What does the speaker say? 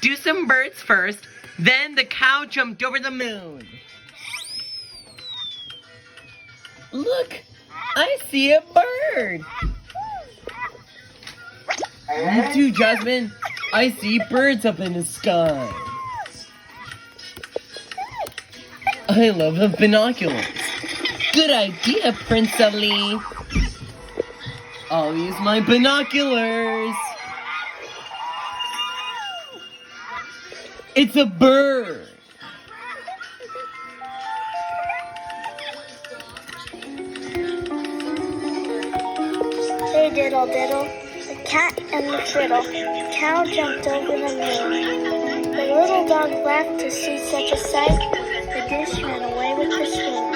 Do some birds first, then the cow jumped over the moon. Look, I see a bird. Me too, Jasmine. I see birds up in the sky. I love the binoculars. Good idea, Prince Ali. I'll use my binoculars. It's a bird. Hey diddle diddle, the cat and the fiddle, the cow jumped over the moon. The little dog laughed to see such a sight, the goose ran away with the spoon.